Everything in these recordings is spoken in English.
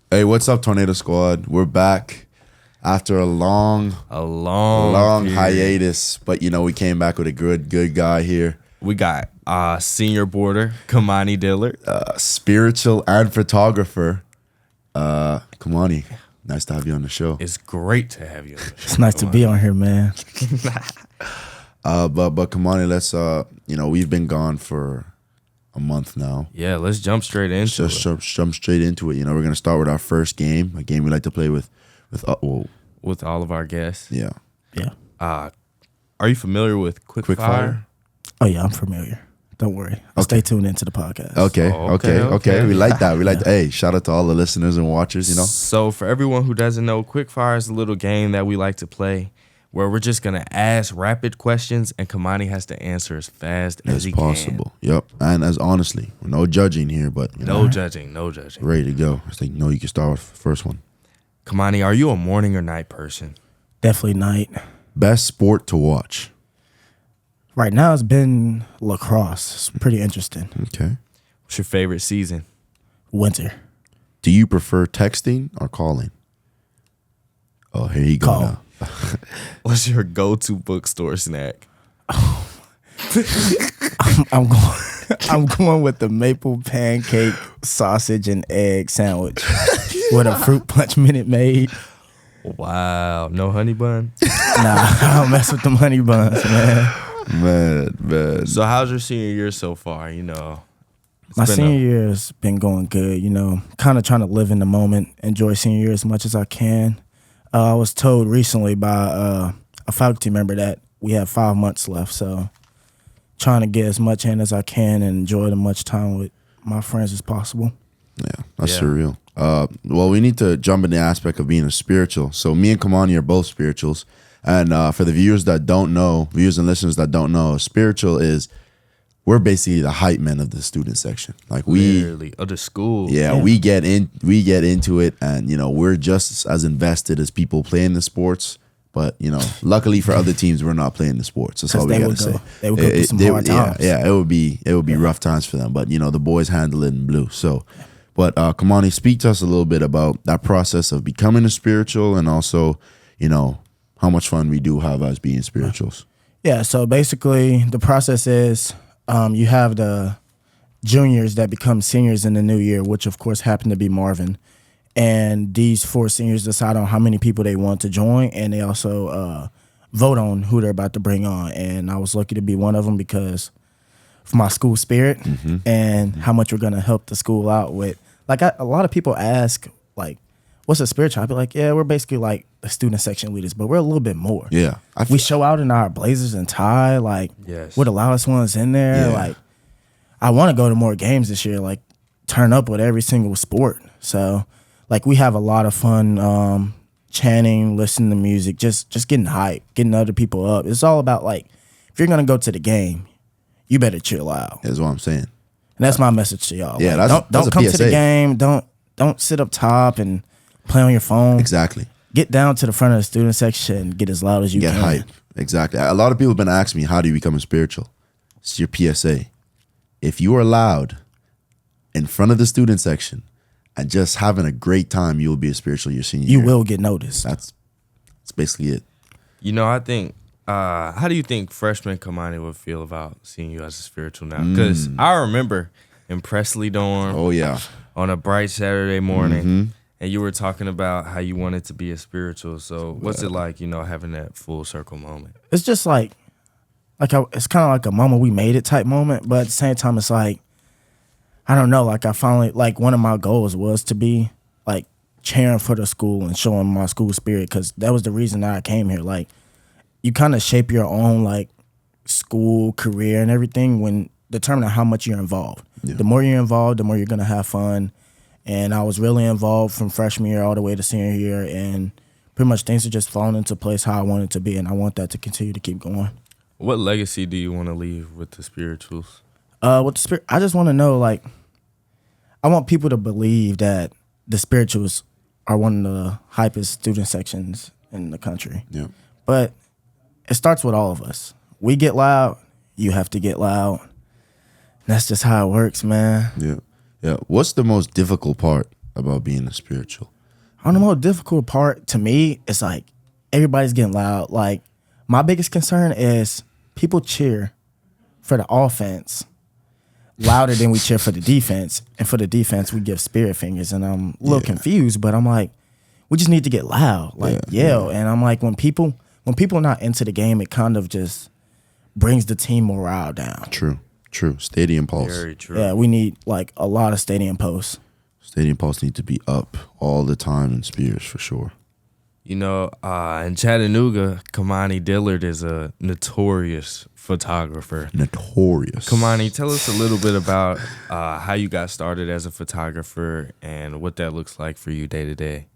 Hey, what's up, Tornado Squad? We're back after a long period. hiatus, but we came back with a good guy here. We got senior boarder Khamani Dillard, Spiritual and photographer. Khamani, nice to have you on the show. It's great to have you on the show. It's nice to be on here, man. But Khamani, let's we've been gone for a month now. Yeah, let's jump straight into it. Jump straight into it. We're gonna start with our first game, a game we like to play with all of our guests. Yeah. Are you familiar with Quick Fire? Oh yeah, I'm familiar. Don't worry. I'll stay tuned into the podcast. Okay. We like that. Hey, shout out to all the listeners and watchers. So for everyone who doesn't know, Quick Fire is a little game that we like to play, where we're just gonna ask rapid questions and Khamani has to answer as fast as he possible. Yep, and as honestly, no judging here, but no judging. Ready to go. I think you can start with the first one. Khamani, are you a morning or night person? Definitely night. Best sport to watch? Right now it's been lacrosse. It's pretty interesting. Okay. What's your favorite season? Winter. Do you prefer texting or calling? Oh, here you go Call. now. What's your go-to bookstore snack? I'm going with the maple pancake sausage and egg sandwich with a fruit punch Minute Maid. Wow, no honey bun? Nah, I don't mess with them honey buns, man. Man. So how's your senior year so far? My senior year has been going good. Kind of trying to live in the moment, enjoy senior year as much as I can. I was told recently by a faculty member that we have 5 months left, so trying to get as much in as I can and enjoy as much time with my friends as possible. Yeah, that's surreal. Well, we need to jump in the aspect of being a spiritual. So me and Khamani are both spirituals. And for the viewers and listeners that don't know, spiritual is, we're basically the hype men of the student section. Like literally of the school. Yeah, we get into it, and we're just as invested as people playing the sports. But luckily for other teams, we're not playing the sports. That's all we gotta say. They would go through some hard times. Yeah, it would be rough times for them. But the boys handle it in blue. So, but Khamani, speak to us a little bit about that process of becoming a spiritual, and also how much fun we do have as being spirituals. Yeah. So basically, the process is you have the juniors that become seniors in the new year, which of course happen to be Marvin. And these 4 seniors decide on how many people they want to join, and they also vote on who they're about to bring on. And I was lucky to be one of them because of my school spirit and how much we're going to help the school out with. Like, a lot of people ask, like, what's a spiritual? I'd be like, yeah, we're basically like the student section leaders, but we're a little bit more. Yeah. We show out in our blazers and tie, like, we're the loudest ones in there. Yeah. Like, I want to go to more games this year, like, turn up with every single sport. So, like, we have a lot of fun chanting, listening to music, just getting hype, getting other people up. It's all about, like, if you're going to go to the game, you better chill out. That's what I'm saying. And that's my message to y'all. Yeah, like, that's don't come PSA. to the game. Don't sit up top and play on your phone. Exactly. Get down to the front of the student section and get as loud as you can. Get hype. Exactly. A lot of people have been asking me, how do you become a spiritual? It's your PSA. If you are loud in front of the student section and just having a great time, you will be a spiritual your senior year. You will get noticed. That's basically it. I think, how do you think freshman Khamani would feel about seeing you as a spiritual now? Because I remember in Presley dorm. Oh, yeah. On a bright Saturday morning, and you were talking about how you wanted to be a spiritual. So what's it like, having that full circle moment? It's just like it's kind of like a mama we made it type moment, but at the same time, it's like, I don't know, like I finally, like one of my goals was to be like cheering for the school and showing my school spirit, because that was the reason that I came here. Like, you kind of shape your own like school career and everything when determining how much you're involved. Yeah. The more you're involved, the more you're gonna have fun. And I was really involved from freshman year all the way to senior year, and pretty much things are just falling into place how I want it to be, and I want that to continue to keep going. What legacy do you want to leave with the spirituals? With the spirit, I just want to know, like, I want people to believe that the spirituals are one of the hypest student sections in the country. Yeah. But it starts with all of us. We get loud, you have to get loud. That's just how it works, man. Yeah. Yeah. What's the most difficult part about being a spiritual? I don't know. The most difficult part to me is like everybody's getting loud. Like my biggest concern is people cheer for the offense louder than we cheer for the defense, and for the defense we give spirit fingers. And I'm a little confused, but I'm like, we just need to get loud, like yell. And I'm like, when people are not into the game, it kind of just brings the team morale down. True. Stadium pulse. Very true. Yeah, we need like a lot of stadium posts. Stadium pulse need to be up all the time in Spears for sure. You know, in Chattanooga, Khamani Dillard is a notorious photographer. Notorious. Khamani, tell us a little bit about how you got started as a photographer and what that looks like for you day to day.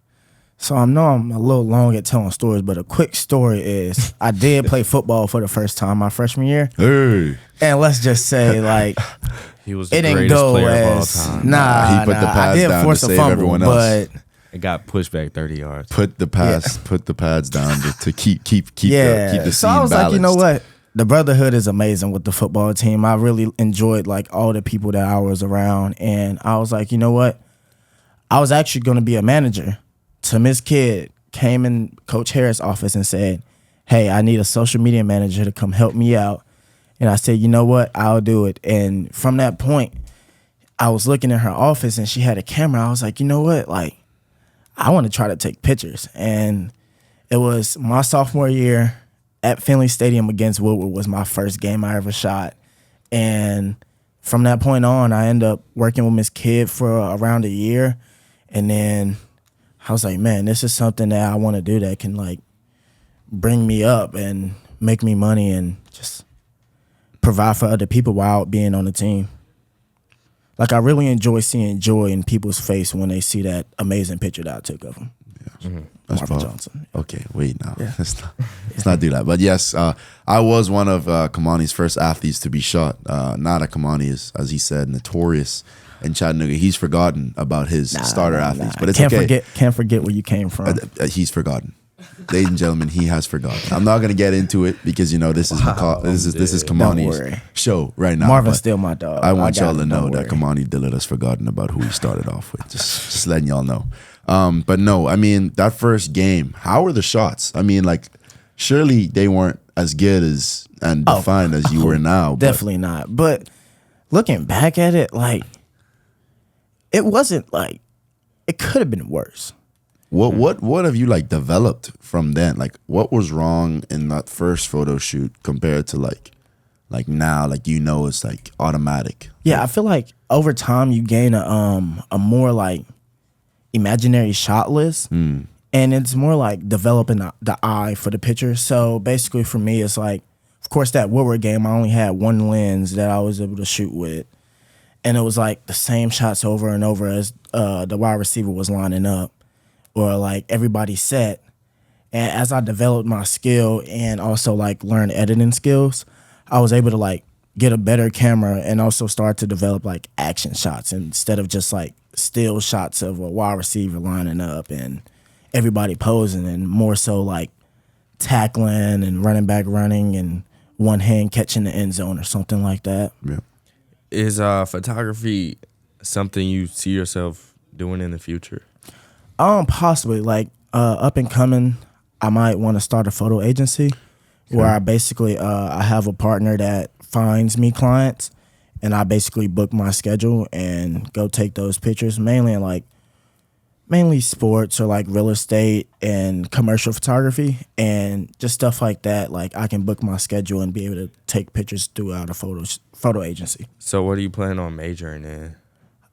So I know I'm a little long at telling stories, but a quick story is I did play football for the first time my freshman year. Hey. And let's just say, like, He was the it didn't greatest go player as of all time. nah. He put the I pads did down force to a save fumble, everyone but else. It got pushed back 30 yards. Put the pads down to keep the scene so I was balanced. like, you know what? The brotherhood is amazing with the football team. I really enjoyed like all the people that I was around, and I was like, you know what? I was actually going to be a manager. So Miss Kidd came in Coach Harris' office and said, hey, I need a social media manager to come help me out. And I said, you know what? I'll do it. And from that point, I was looking in her office and she had a camera. I was like, you know what? Like, I want to try to take pictures. And it was my sophomore year at Finley Stadium against Woodward was my first game I ever shot. And from that point on, I ended up working with Miss Kidd for around a year. And then I was like, man, this is something that I want to do that can like bring me up and make me money and just provide for other people while being on the team. Like I really enjoy seeing joy in people's face when they see that amazing picture that I took of them. Yeah. That's Marvin powerful. Johnson. Okay, wait now. Yeah. Let's not do that. But yes, I was one of Khamani's first athletes to be shot. Not a Khamani is, as he said, notorious in Chattanooga. He's forgotten about his starter athletes, but it's okay. Can't forget where you came from. He's forgotten. Ladies and gentlemen, he has forgotten. I'm not going to get into it because this is Khamani's show right now. Marvin's still my dog. I want y'all to know that Khamani Dillard has forgotten about who he started off with. Just letting y'all know. But no, I mean, that first game, how were the shots? I mean, like, surely they weren't as good as and defined as you were now. Definitely not. But looking back at it, like, it wasn't like, it could have been worse. What have you like developed from then? Like, what was wrong in that first photo shoot compared to like now? Like, it's like automatic. Yeah, I feel like over time you gain a more like imaginary shot list, and it's more like developing the eye for the picture. So basically, for me, it's like, of course, that Woodward game, I only had one lens that I was able to shoot with, and it was like the same shots over and over as the wide receiver was lining up, or like everybody set. And as I developed my skill and also like learned editing skills, I was able to like get a better camera and also start to develop like action shots instead of just like still shots of a wide receiver lining up and everybody posing, and more so like tackling and running back running and one hand catching the end zone or something like that. Yeah. Is photography something you see yourself doing in the future? Possibly. Like up and coming, I might want to start a photo agency where I basically I have a partner that finds me clients, and I basically book my schedule and go take those pictures, mainly sports or like real estate and commercial photography and just stuff like that. Like I can book my schedule and be able to take pictures throughout a photo agency. So what are you planning on majoring in?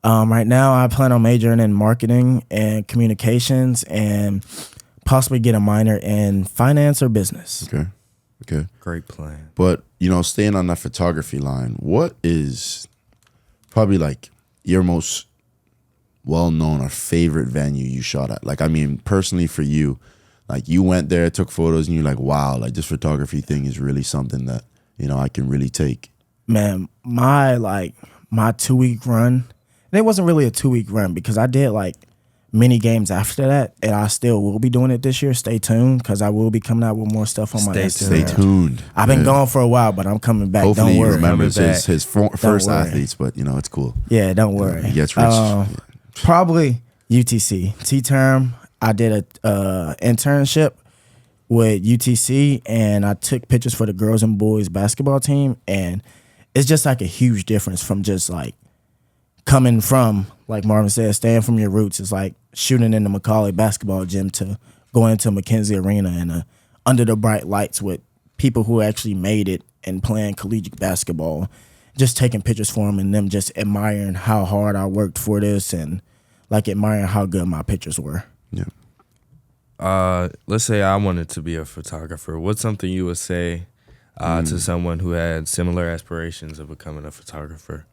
Right now I plan on majoring in marketing and communications and possibly get a minor in finance or business. Okay. Great plan. But, staying on that photography line, what is probably like your most well-known or favorite venue you shot at? Like, I mean, personally for you, like you went there, took photos, and you're like, wow, like this photography thing is really something that, I can really take. Man, my 2-week run, and it wasn't really a 2-week run because I did like many games after that, and I still will be doing it this year. Stay tuned because I will be coming out with more stuff on my Instagram. Stay tuned. I've been gone for a while, but I'm coming back. Hopefully don't worry. He remembers his first worry. athletes, but it's cool. Yeah, don't worry. He gets rich. Probably UTC. T-term, I did a internship with UTC, and I took pictures for the girls and boys basketball team, and it's just like a huge difference from just like coming from, like Marvin said, staying from your roots. It's like shooting in the McCallie basketball gym to going into McKenzie Arena and under the bright lights with people who actually made it and playing collegiate basketball, just taking pictures for them and them just admiring how hard I worked for this and like admiring how good my pictures were. Yeah. Let's say I wanted to be a photographer. What's something you would say to someone who had similar aspirations of becoming a photographer?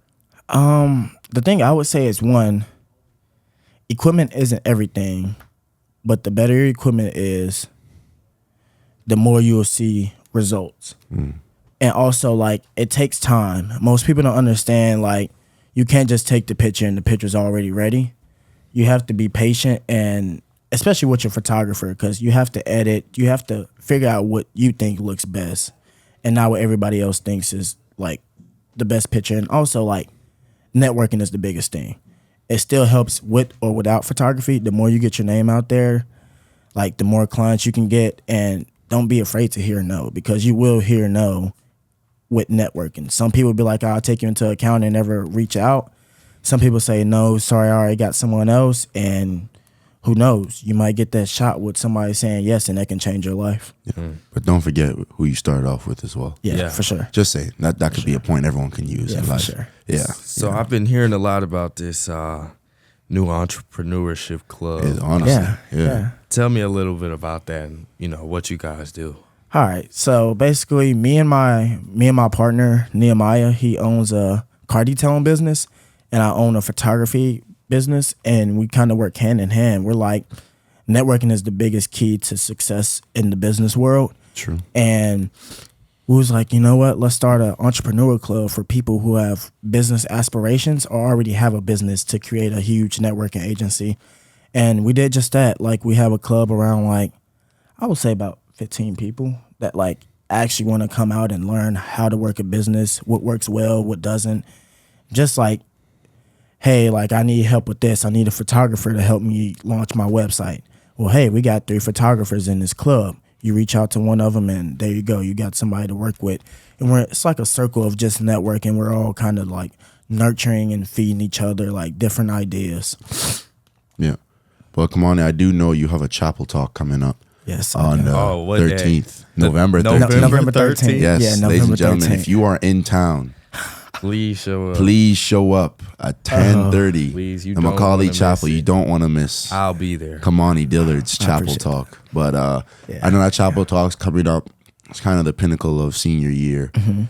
The thing I would say is, one, equipment isn't everything, but the better your equipment is, the more you will see results. And also, like, it takes time. Most people don't understand, like, you can't just take the picture and the picture's already ready. You have to be patient, and especially with your photographer, because you have to edit. You have to figure out what you think looks best and not what everybody else thinks is, like, the best picture. And also, like, networking is the biggest thing. It still helps with or without photography. The more you get your name out there, like, the more clients you can get. And don't be afraid to hear no, because you will hear no with networking. Some people be like, I'll take you into account and never reach out. Some people say, no, sorry, I already got someone else. And who knows? You might get that shot with somebody saying yes, and that can change your life. Yeah. But don't forget who you started off with as well. Yeah. For sure. Just say that could be a point everyone can use in life. Sure. Yeah. So I've been hearing a lot about this new entrepreneurship club. Honestly. Yeah. Tell me a little bit about that and, what you guys do. All right. So basically, me and my partner, Nehemiah, he owns a car detailing business, and I own a photography business, and we kind of work hand in hand. We're like, networking is the biggest key to success in the business world. True. And we was like, you know what? Let's start an entrepreneur club for people who have business aspirations or already have a business to create a huge networking agency. And we did just that. Like, we have a club around, like, I would say about 15 people that, like, actually want to come out and learn how to work a business, what works well, what doesn't. Just like, hey, like, I need help with this. I need a photographer to help me launch my website. Well, hey, we got 3 photographers in this club. You reach out to one of them, and there you go. You got somebody to work with. And it's like a circle of just networking. We're all kind of like nurturing and feeding each other, like, different ideas. Yeah. Well, Khamani, I do know you have a chapel talk coming up. Yes. On the 13th. November 13th. November 13th. Yes, yeah, November ladies and gentlemen, 13th. if you are in town, Please show up at 10:30 Please, you the don't McCallie wanna Chapel. miss it. You don't want to miss I'll be there. Khamani Dillard's I Chapel appreciate Talk. But I know that Chapel Talk's coming up. It's kind of the pinnacle of senior year. Mm-hmm.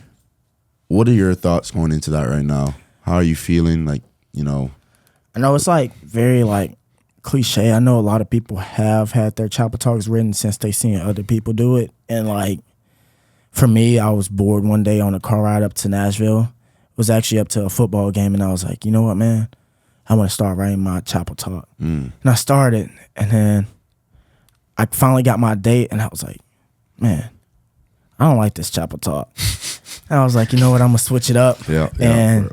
What are your thoughts going into that right now? How are you feeling? Like, I know it's like very like cliche. I know a lot of people have had their Chapel Talks written since they seen other people do it. And like, for me, I was bored one day on a car ride up to Nashville. Was actually up to a football game, and I was like, you know what, man? I want to start writing my Chapel Talk. And I started, and then I finally got my date, and I was like, man, I don't like this Chapel Talk. And I was like, you know what? I'm going to switch it up. And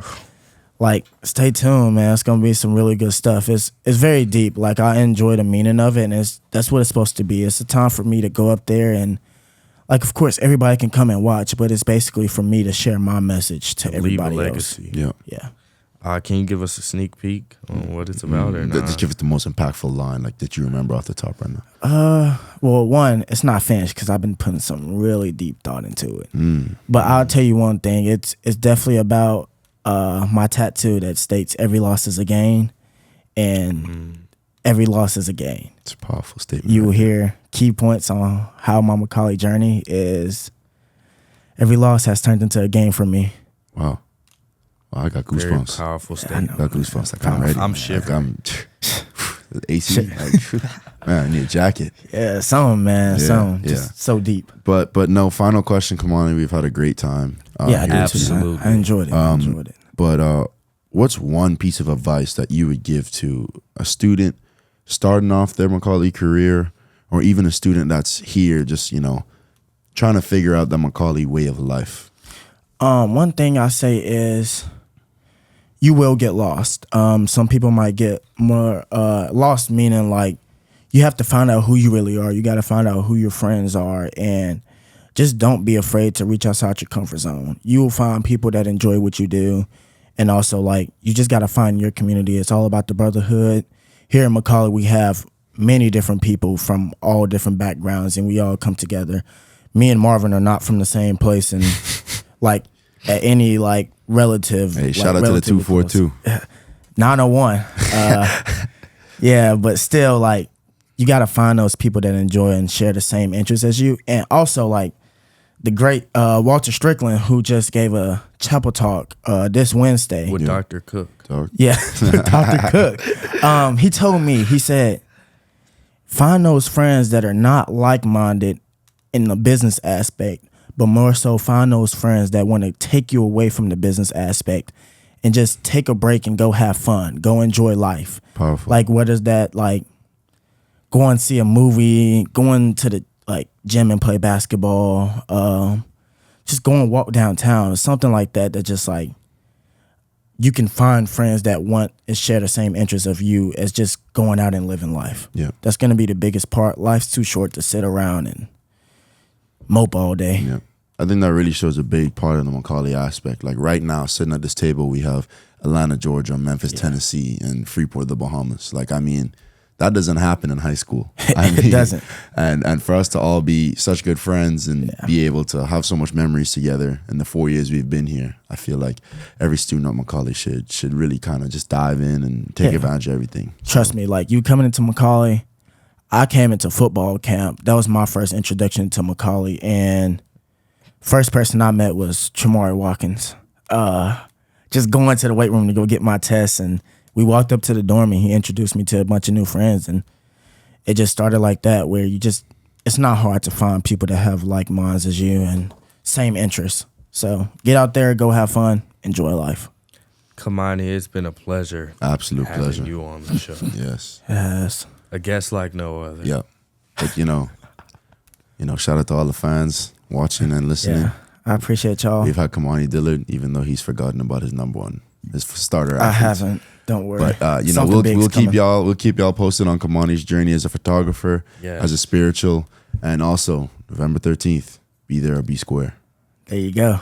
like, stay tuned, man. It's going to be some really good stuff. It's very deep. Like, I enjoy the meaning of it, and that's what it's supposed to be. It's a time for me to go up there and, like, of course, everybody can come and watch, but it's basically for me to share my message to everybody Leave a else. legacy. Yeah. Can you give us a sneak peek on what it's about or not? just give it the most impactful line, like, that you remember off the top right now. Well, one, it's not finished because I've been putting some really deep thought into it. But I'll tell you one thing. It's definitely about my tattoo that states every loss is a gain, and every loss is a gain. It's a powerful statement. You will hear key points on how my McCallie journey is. Every loss has turned into a gain for me. Wow. I got Very goosebumps. powerful I statement. Got goosebumps. Like, I'm ready. I'm man. shivering. Like, AC. Like, man, I need a jacket. Yeah, some, man. Yeah, Some. yeah. Just so deep. But no, final question, Khamani. We've had a great time. Yeah, I here did absolutely. too. I enjoyed it. I enjoyed it. But what's one piece of advice that you would give to a student starting off their McCallie career, or even a student that's here just, trying to figure out the McCallie way of life? One thing I say is you will get lost. Some people might get more lost, meaning like you have to find out who you really are. You got to find out who your friends are, and just don't be afraid to reach outside your comfort zone. You will find people that enjoy what you do, and also like you just got to find your community. It's all about the brotherhood. Here in McCallie, we have many different people from all different backgrounds, and we all come together. Me and Marvin are not from the same place, and like at any like relative. Hey, shout out to the 242. 901. Yeah, but still, like, you got to find those people that enjoy and share the same interests as you. And also, like, the great Walter Strickland, who just gave a chapel talk this Wednesday. With Dr. Cook. Yeah, Dr. Cook. He told me, he said, find those friends that are not like-minded in the business aspect, but more so find those friends that want to take you away from the business aspect and just take a break and go have fun, go enjoy life. Powerful. Like, what is that, like, go and see a movie, going to the like gym and play basketball, just go and walk downtown or something like that, that just like you can find friends that want and share the same interests of you as just going out and living life. Yeah. That's going to be the biggest part. Life's too short to sit around and mope all day. Yeah. I think that really shows a big part of the McCallie aspect. Like right now, sitting at this table, we have Atlanta, Georgia, Memphis, Tennessee, and Freeport, the Bahamas. Like, I mean, that doesn't happen in high school. I mean, It doesn't. And for us to all be such good friends and be able to have so much memories together in the 4 years we've been here, I feel like every student at McCallie should really kind of just dive in and take advantage of everything. Trust me, like you coming into McCallie, I came into football camp. That was my first introduction to McCallie, and first person I met was Tremari Watkins. Just going to the weight room to go get my tests, and we walked up to the dorm and he introduced me to a bunch of new friends, and it just started like that, where it's not hard to find people that have like minds as you and same interests. So get out there, go have fun, enjoy life. Khamani, it's been a pleasure. Absolute having pleasure. you on the show. Yes. Yes. A guest like no other. Yeah. But you know, shout out to all the fans watching and listening. Yeah. I appreciate y'all. We've had Khamani Dillard, even though he's forgotten about his number one, his starter I athlete. haven't. Don't worry. But Something big's we'll keep coming. we'll keep y'all posted on Khamani's journey as a photographer, Yes. as a spiritual, and also November 13th, be there or be square. There you go.